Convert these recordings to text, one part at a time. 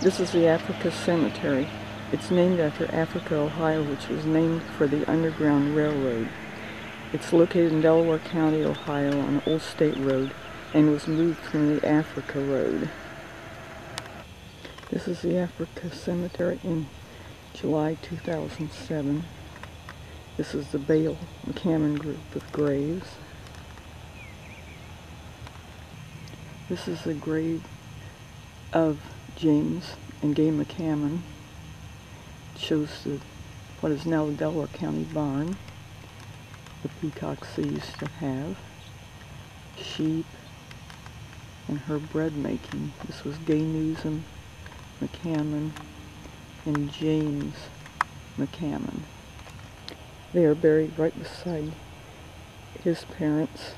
This is the Africa Cemetery. It's named after Africa, Ohio, which was named for the Underground Railroad. It's located in Delaware County, Ohio, on an old state road, and was moved from the Africa Road. This is the Africa Cemetery in July 2007. This is the Bale McCammon group of graves. This is the grave of James and Gay McCammon. It shows what is now the Delaware County barn. The peacocks they used to have. Sheep and her bread making. This was Gay Newsom McCammon and James McCammon. They are buried right beside his parents,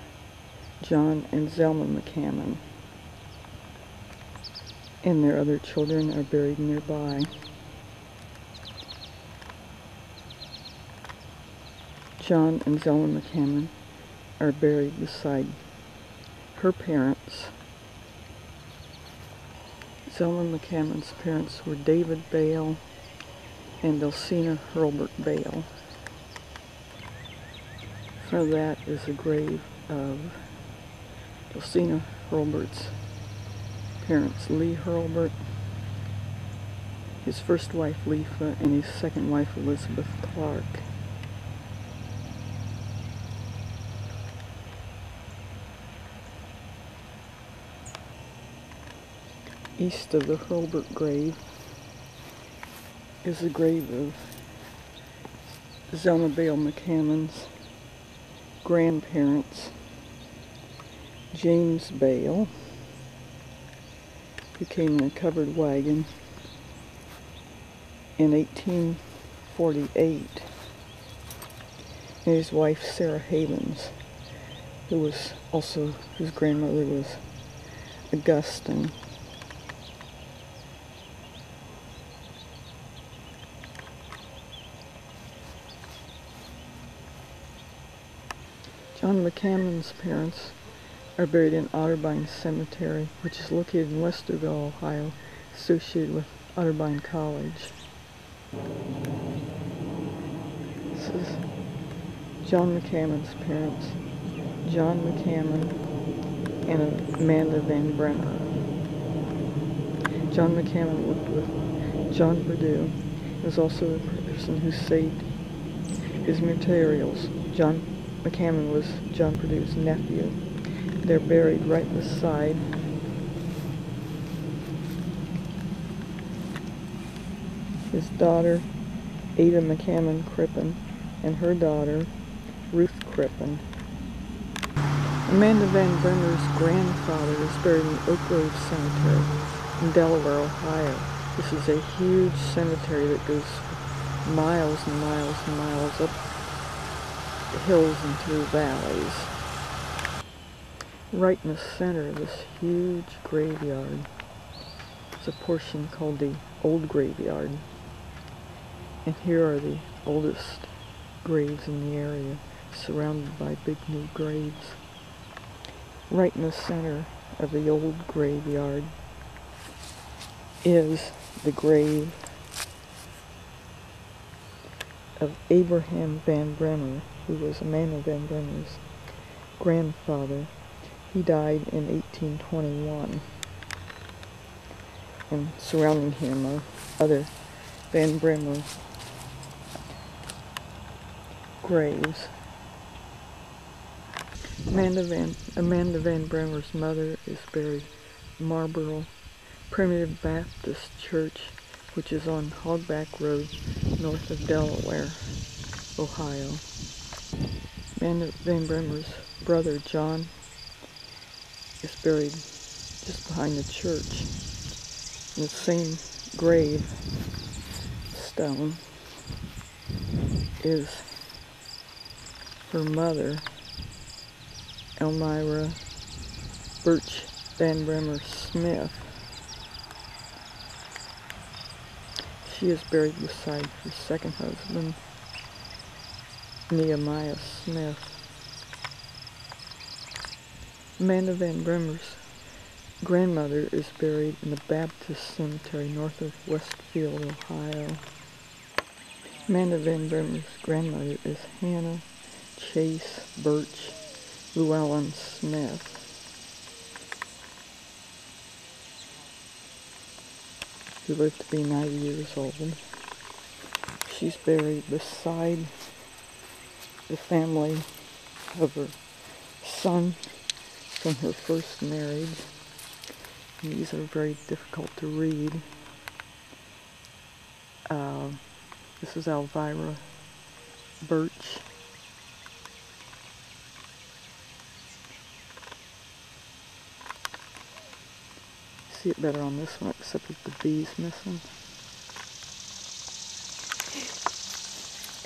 John and Zelma McCammon. And their other children are buried nearby. John and Zelma McCammon are buried beside her parents. Zelma McCammon's parents were David Bale and Dulcina Hurlburt Bale. In front of that is the grave of Dulcina Hurlburt's parents, Lee Hurlburt, his first wife Lefa, and his second wife Elizabeth Clark. East of the Hurlburt grave is the grave of Zelma Bale McCammon's grandparents, James Bale, who came in a covered wagon in 1848, and his wife Sarah Haviland, whose grandmother was Gustin. John McCammon's parents are buried in Otterbein Cemetery, which is located in Westerville, Ohio, associated with Otterbein College. This is John McCammon's parents, John McCammon and Amanda Van Brenner. John McCammon worked with John Purdue. He was also the person who saved his materials. John McCammon was John Purdue's nephew. They're buried right beside his daughter, Ada McCammon Crippen, and her daughter, Ruth Crippen. Amanda Van Brenner's grandfather is buried in Oak Grove Cemetery in Delaware, Ohio. This is a huge cemetery that goes miles and miles and miles up hills and through valleys. Right in the center of this huge graveyard is a portion called the Old Graveyard. And here are the oldest graves in the area, surrounded by big new graves. Right in the center of the old graveyard is the grave of Abraham Van Brenner, who was Amanda Van Brenner's grandfather. He died in 1821. And surrounding him are other Van Brenner graves. Amanda Van Brenner's mother is buried in Marlboro Primitive Baptist Church, which is on Hogback Road, north of Delaware, Ohio. Amanda Van Brenner's brother, John, is buried just behind the church. In the same grave stone is her mother, Elmira Birch Van Brenner Smith. She is buried beside her second husband, Nehemiah Smith. Amanda Van Brenner's grandmother is buried in the Baptist Cemetery north of Westfield, Ohio. Amanda Van Bremer's grandmother is Hannah Chase Birch Llewellyn Smith. Who lived to be 90 years old. She's buried beside the family of her son from her first marriage. And these are very difficult to read. This is Elvira Birch. See it better on this one, except that the B's missing.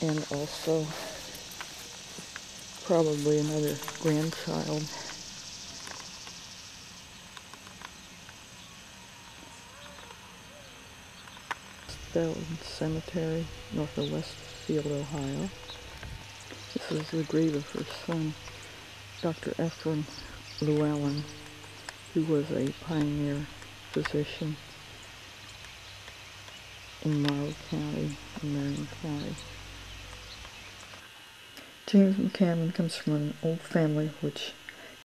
And also, probably another grandchild. Bale Cemetery, north of Westfield, Ohio. This is the grave of her son, Dr. Ephraim Llewellyn, who was a pioneer physician in Morrow County and Marion County. James McCammon comes from an old family which